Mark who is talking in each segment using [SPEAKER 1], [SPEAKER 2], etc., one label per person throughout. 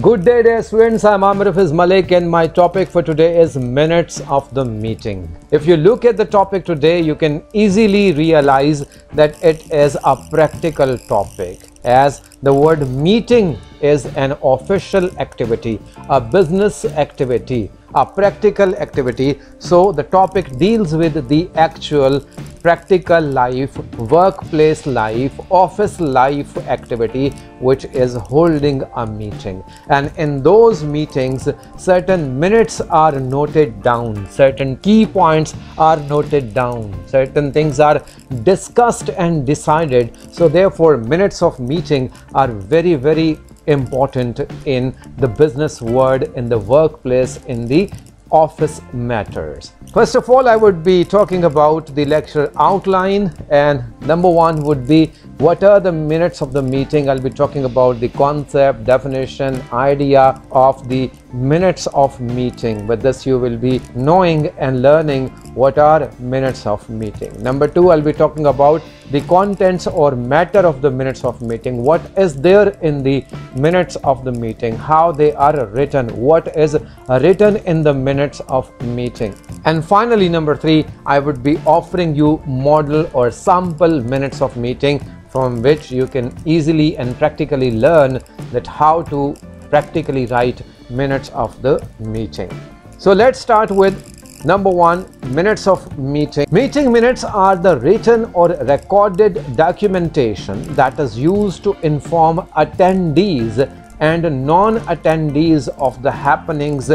[SPEAKER 1] Good day, dear students. I'm Amir Hafiz Malik and my topic for today is minutes of the meeting. If you look at the topic today, you can easily realize that it is a practical topic, as the word meeting is an official activity, a business activity, a practical activity. So the topic deals with the actual practical life, workplace life, office life activity, which is holding a meeting. And in those meetings, certain minutes are noted down, certain key points are noted down, certain things are discussed and decided. So therefore, minutes of meeting are very, very important in the business world, in the workplace, in the office matters. First of all, I would be talking about the lecture outline, and number one would be what are the minutes of the meeting. I'll be talking about the concept, definition, idea of the minutes of meeting. With this, you will be knowing and learning what are minutes of meeting. Number two, I'll be talking about the contents or matter of the minutes of meeting. What is there in the minutes of the meeting, how they are written, what is written in the minutes of meeting. And finally, number three, I would be offering you model or sample minutes of meeting, from which you can easily and practically learn that how to practically write minutes of the meeting. So let's start with number one, minutes of meeting. Meeting minutes are the written or recorded documentation that is used to inform attendees and non-attendees of the happenings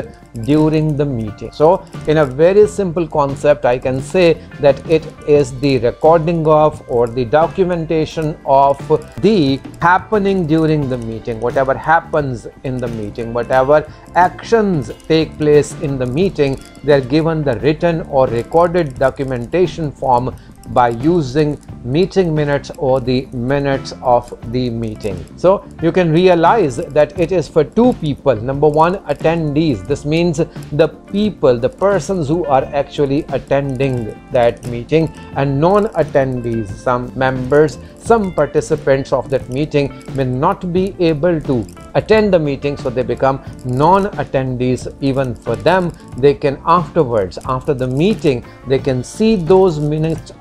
[SPEAKER 1] during the meeting. So in a very simple concept, I can say that it is the recording of or the documentation of the happening during the meeting. Whatever happens in the meeting, whatever actions take place in the meeting, they are given the written or recorded documentation form by using meeting minutes or the minutes of the meeting. So you can realize that it is for two people. Number one, attendees. This means the people, the persons who are actually attending that meeting, and non-attendees, some members, some participants of that meeting may not be able to attend the meeting, so they become non-attendees. Even for them, they can afterwards, after the meeting, they can see those minutes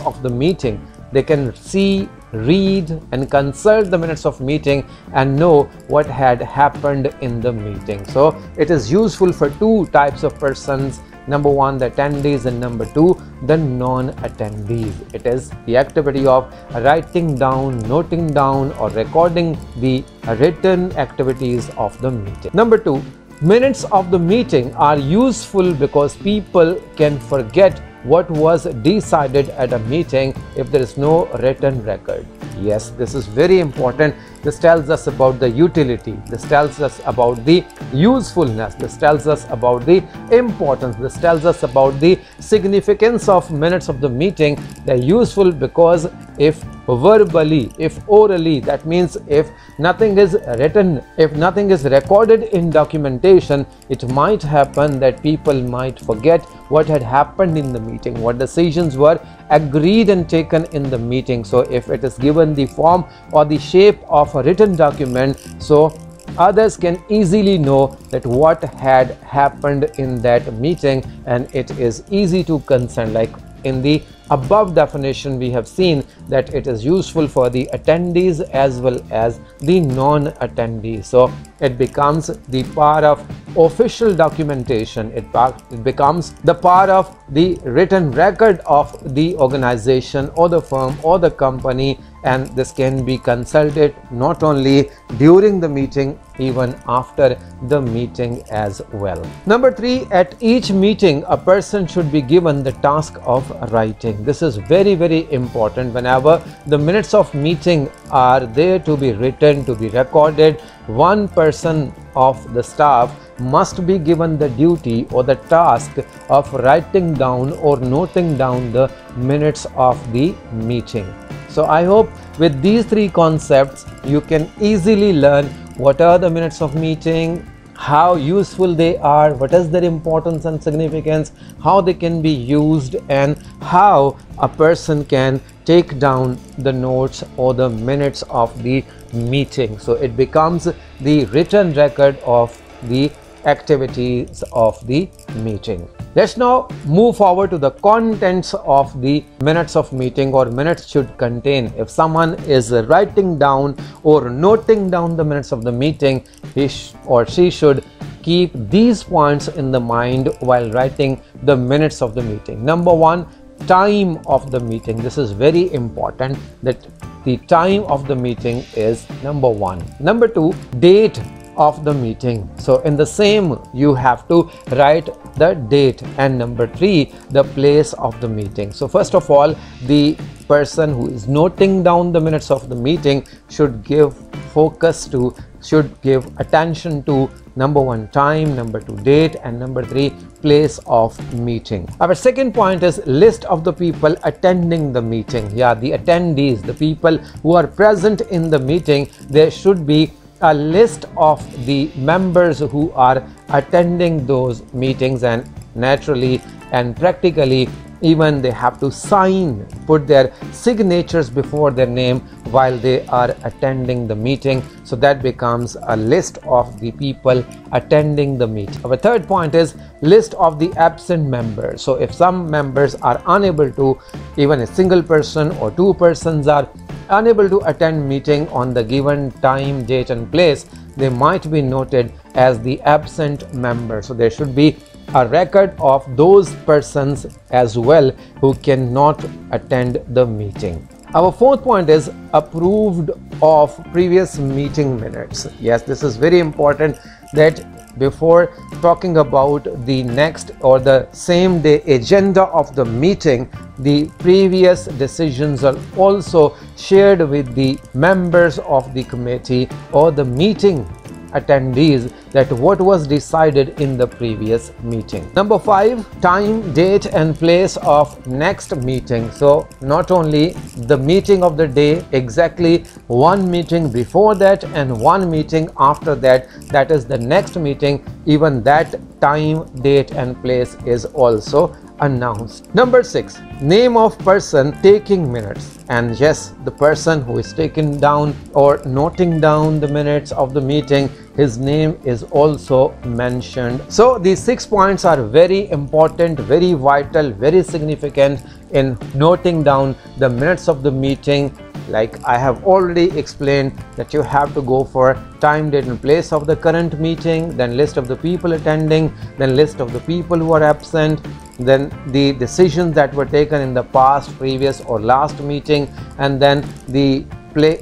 [SPEAKER 1] of the meeting. They can see, read and consult the minutes of meeting and know what had happened in the meeting. So it is useful for two types of persons. Number one, the attendees, and number two, the non-attendees. It is the activity of writing down, noting down or recording the written activities of the meeting. Number two, minutes of the meeting are useful because people can forget what was decided at a meeting if there is no written record. Yes, this is very important. This tells us about the utility. This tells us about the usefulness. This tells us about the importance. This tells us about the significance of minutes of the meeting. They're useful because if verbally, if orally, that means if nothing is written, if nothing is recorded in documentation, it might happen that people might forget what had happened in the meeting, what decisions were agreed and taken in the meeting. So if it is given the form or the shape of a written document, so others can easily know that what had happened in that meeting, and it is easy to consent. Like in the above definition, we have seen that it is useful for the attendees as well as the non-attendees. So it becomes the part of official documentation. It becomes the part of the written record of the organization or the firm or the company, and this can be consulted not only during the meeting, even after the meeting as well. Number three, at each meeting, a person should be given the task of writing. This is very, very important. Whenever the minutes of meeting are there to be written, to be recorded, one person of the staff must be given the duty or the task of writing down or noting down the minutes of the meeting. So I hope with these three concepts you can easily learn what are the minutes of meeting, how useful they are, what is their importance and significance, how they can be used, and how a person can take down the notes or the minutes of the meeting. So it becomes the written record of the activities of the meeting. Let's now move forward to the contents of the minutes of meeting, or minutes should contain. If someone is writing down or noting down the minutes of the meeting, he or she should keep these points in the mind while writing the minutes of the meeting. Number one, time of the meeting. This is very important, that the time of the meeting is number one. Number two, date of the meeting. So in the same, you have to write the date. And number three, the place of the meeting. So first of all, the person who is noting down the minutes of the meeting should give focus to, should give attention to number one, time, number two, date, and number three, place of meeting. Our second point is list of the people attending the meeting. Yeah, the attendees, the people who are present in the meeting, there should be a list of the members who are attending those meetings, and naturally and practically even they have to sign, put their signatures before their name while they are attending the meeting. So that becomes a list of the people attending the meeting. Our third point is list of the absent members. So if some members are unable to, even a single person or two persons are unable to attend meeting on the given time, date and place, they might be noted as the absent member. So there should be a record of those persons as well who cannot attend the meeting. Our fourth point is approved of previous meeting minutes. Yes, this is very important, that before talking about the next or the same day agenda of the meeting, the previous decisions are also shared with the members of the committee or the meeting attendees, that what was decided in the previous meeting. Number five, time, date and place of next meeting. So not only the meeting of the day, exactly one meeting before that and one meeting after that, that is the next meeting, even that time, date and place is also announced. Number six, name of person taking minutes. And yes, the person who is taking down or noting down the minutes of the meeting, his name is also mentioned. So these 6 points are very important, very vital, very significant in noting down the minutes of the meeting. Like I have already explained, that you have to go for time, date and place of the current meeting, then list of the people attending, then list of the people who are absent, then the decisions that were taken in the past, previous or last meeting, and then the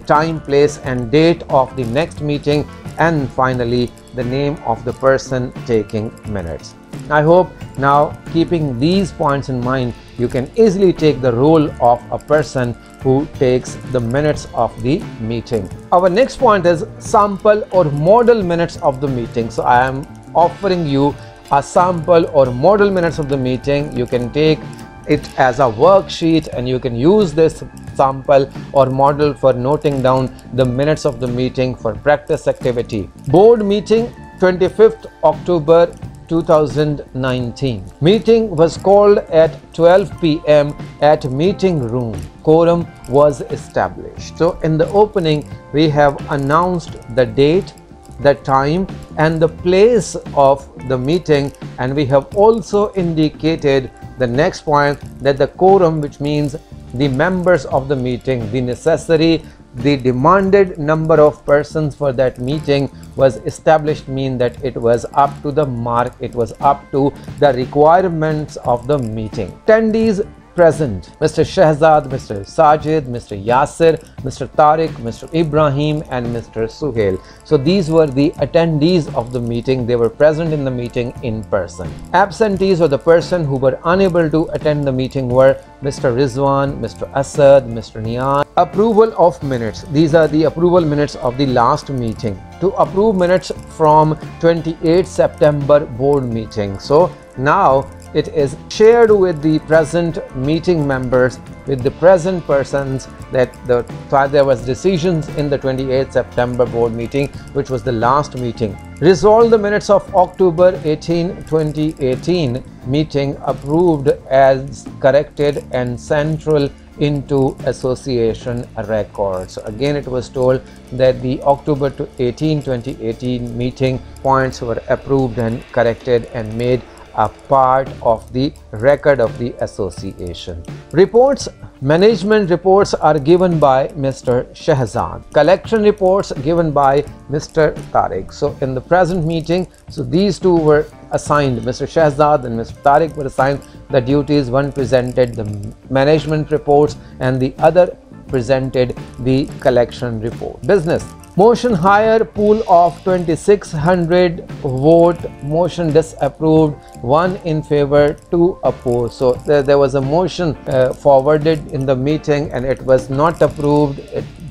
[SPEAKER 1] time, place and date of the next meeting, and finally the name of the person taking minutes. I hope now, keeping these points in mind, you can easily take the role of a person who takes the minutes of the meeting. Our next point is sample or model minutes of the meeting. So I am offering you a sample or model minutes of the meeting. You can take it as a worksheet and you can use this sample or model for noting down the minutes of the meeting for practice activity. Board meeting, 25th October 2019. Meeting was called at 12 p.m. at meeting room. Quorum was established. So in the opening, we have announced the date, the time and the place of the meeting, and we have also indicated the next point, that the quorum, which means the members of the meeting, the necessary, the demanded number of persons for that meeting was established, mean that it was up to the mark, it was up to the requirements of the meeting. Attendees present: Mr. Shahzad, Mr. Sajid, Mr. Yasir, Mr. Tariq, Mr. Ibrahim and Mr. Suhail. So these were the attendees of the meeting. They were present in the meeting in person. Absentees, or the person who were unable to attend the meeting, were Mr. Rizwan, Mr. Asad, Mr. Niyaz. Approval of minutes. These are the approval minutes of the last meeting. To approve minutes from 28 September board meeting. So now it is shared with the present meeting members, with the present persons, that there was decisions in the 28th September board meeting, which was the last meeting. Resolve the minutes of October 18, 2018 meeting approved as corrected and central into association records. So again, it was told that the October 18, 2018 meeting points were approved and corrected and made a part of the record of the association. Reports, management reports are given by Mr. Shahzad. Collection reports given by Mr. Tariq. So in the present meeting, so these two were assigned, Mr. Shahzad and Mr. Tariq were assigned the duties. One presented the management reports and the other presented the collection report. Business. Motion higher pool of 2600 vote, motion disapproved, 1 in favor, 2 opposed. So there was a motion forwarded in the meeting and it was not approved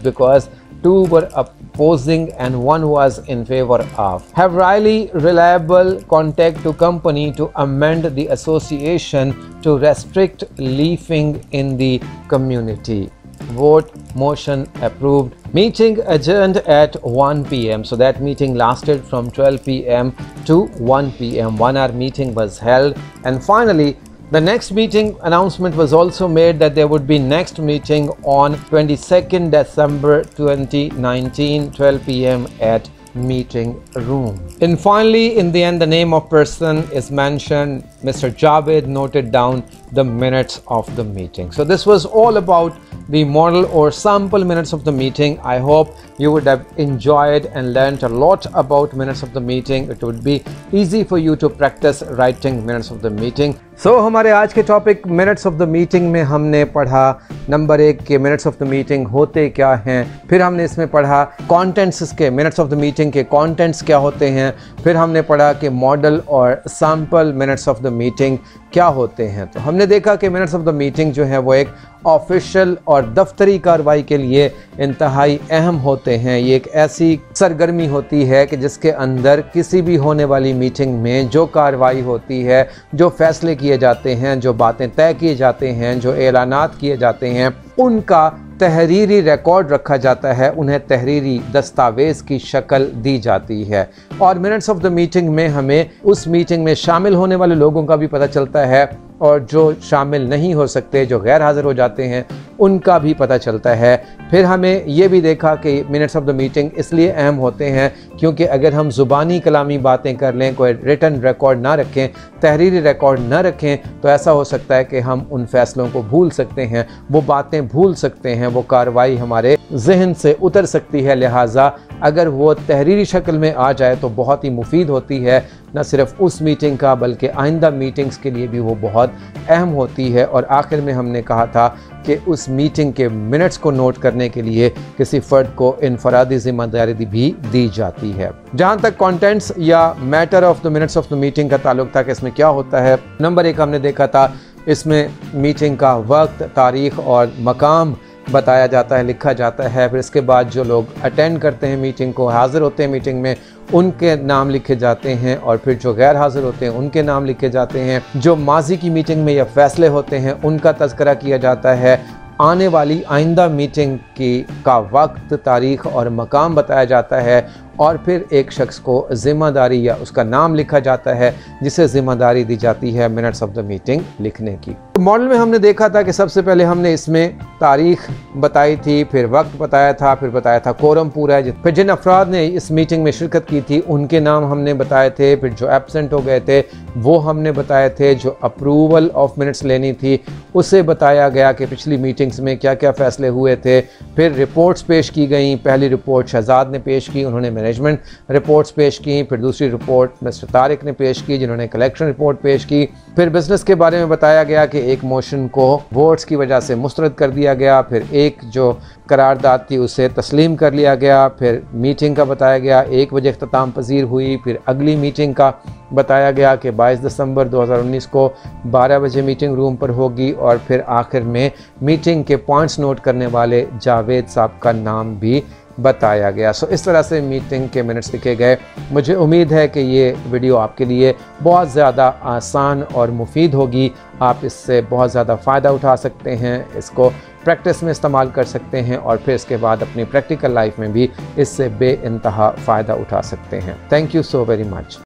[SPEAKER 1] because 2 were opposing and 1 was in favor of. Have Riley reliable contact to company to amend the association to restrict leafing in the community. Vote, motion approved. Meeting adjourned at 1 p.m. So that meeting lasted from 12 p.m. to 1 p.m. 1 hour meeting was held. And finally, the next meeting announcement was also made that there would be next meeting on 22nd December 2019, 12 p.m. at meeting room. And finally, in the end, the name of person is mentioned. Mr. Javed noted down the minutes of the meeting. So this was all about the model or sample minutes of the meeting. I hope you would have enjoyed and learned a lot about minutes of the meeting. It would be easy for you to practice writing minutes of the meeting. So हमारे आज के topic minutes of the meeting में हमने पढ़ा number 1 के minutes of the meeting होते क्या हैं, फिर हमने इसमें पढ़ा कॉन्टेंट्स इसके मिनट्स ऑफ द मीटिंग के कॉन्टेंट्स क्या होते हैं, फिर हमने पढ़ा कि मॉडल और sample minutes of the meeting क्या होते हैं। तो हमने देखा कि मिनट्स ऑफ द मीटिंग जो है वो एक ऑफिशियल और दफ्तरी कार्रवाई के लिए इंतहाई अहम होते हैं। ये एक ऐसी सरगर्मी होती है कि जिसके अंदर किसी भी होने वाली मीटिंग में जो कार्रवाई होती है, जो फैसले किए जाते हैं, जो बातें तय किए जाते हैं, जो ऐलानात किए जाते हैं, उनका तहरीरी रिकॉर्ड रखा जाता है, उन्हें तहरीरी दस्तावेज़ की शक्ल दी जाती है। और मिनट्स ऑफ द मीटिंग में हमें उस मीटिंग में शामिल होने वाले लोगों का भी पता चलता है और जो शामिल नहीं हो सकते, जो गैर हाज़िर हो जाते हैं, उनका भी पता चलता है। फिर हमें ये भी देखा कि मिनट्स ऑफ द मीटिंग इसलिए अहम होते हैं क्योंकि अगर हम ज़ुबानी कलामी बातें कर लें, कोई रिटन रिकॉर्ड ना रखें, तहरीरी रिकॉर्ड ना रखें, तो ऐसा हो सकता है कि हम उन फैसलों को भूल सकते हैं, वो बातें भूल सकते हैं, वो कार्रवाई हमारे जहन से उतर सकती है। लिहाजा अगर वो तहरीरी शक्ल में आ जाए तो बहुत ही मुफीद होती है, न सिर्फ उस मीटिंग का बल्कि आइंदा मीटिंग्स के लिए भी वो बहुत अहम होती है। और आखिर में हमने कहा था कि उस मीटिंग के मिनट्स को नोट करने के लिए किसी फ़र्द को इनफरादी ज़िम्मेदारी भी दी जाती है। जहाँ तक कंटेंट्स या matter of the minutes of the meeting का ताल्लुक था कि इसमें क्या होता है, नंबर 1 हमने देखा था इसमें मीटिंग का वक्त, तारीख़ और मकाम बताया जाता है, लिखा जाता है। फिर इसके बाद जो लोग अटेंड करते हैं मीटिंग को, हाज़िर होते हैं मीटिंग में, उनके नाम लिखे जाते हैं और फिर जो गैर हाज़िर होते हैं उनके नाम लिखे जाते हैं। जो माजी की मीटिंग में या फैसले होते हैं उनका तज़किरा किया जाता है। आने वाली आइंदा मीटिंग का वक्त, तारीख़ और मकाम बताया जाता है और फिर एक शख्स को ज़िम्मेदारी या उसका नाम लिखा जाता है जिसे ज़िम्मेदारी दी जाती है मिनट्स ऑफ द मीटिंग लिखने की। तो मॉडल में हमने देखा था कि सबसे पहले हमने इसमें तारीख़ बताई थी, फिर वक्त बताया था, फिर बताया था कोरम पूरा है, फिर जिन अफराद ने इस मीटिंग में शिरकत की थी उनके नाम हमने बताए थे, फिर जो एब्सेंट हो गए थे वो हमने बताए थे, जो अप्रूवल ऑफ मिनट्स लेनी थी उसे बताया गया कि पिछली मीटिंग्स में क्या क्या फ़ैसले हुए थे। फिर रिपोर्ट्स पेश की गई, पहली रिपोर्ट शहजाद ने पेश की, उन्होंने मैनेजमेंट रिपोर्ट्स पेश की। फिर दूसरी रिपोर्ट मिस्टर तारिक ने पेश की जिन्होंने कलेक्शन रिपोर्ट पेश की। फिर बिजनेस के बारे में बताया गया कि एक मोशन को वोट्स की वजह से मुस्तरद कर दिया गया, फिर एक जो करारदाद थी उसे तस्लीम कर लिया गया। फिर मीटिंग का बताया गया 1 बजे अख्ताम पजीर हुई। फिर अगली मीटिंग का बताया गया कि 22 दिसंबर 2019 को 12 बजे मीटिंग रूम पर होगी। और फिर आखिर में मीटिंग के पॉइंट्स नोट करने वाले जावेद साहब का नाम भी बताया गया। सो इस तरह से मीटिंग के मिनट्स लिखे गए। मुझे उम्मीद है कि ये वीडियो आपके लिए बहुत ज़्यादा आसान और मुफीद होगी। आप इससे बहुत ज़्यादा फ़ायदा उठा सकते हैं, इसको प्रैक्टिस में इस्तेमाल कर सकते हैं और फिर इसके बाद अपनी प्रैक्टिकल लाइफ में भी इससे बेइंतहा फ़ायदा उठा सकते हैं। Thank you so very much.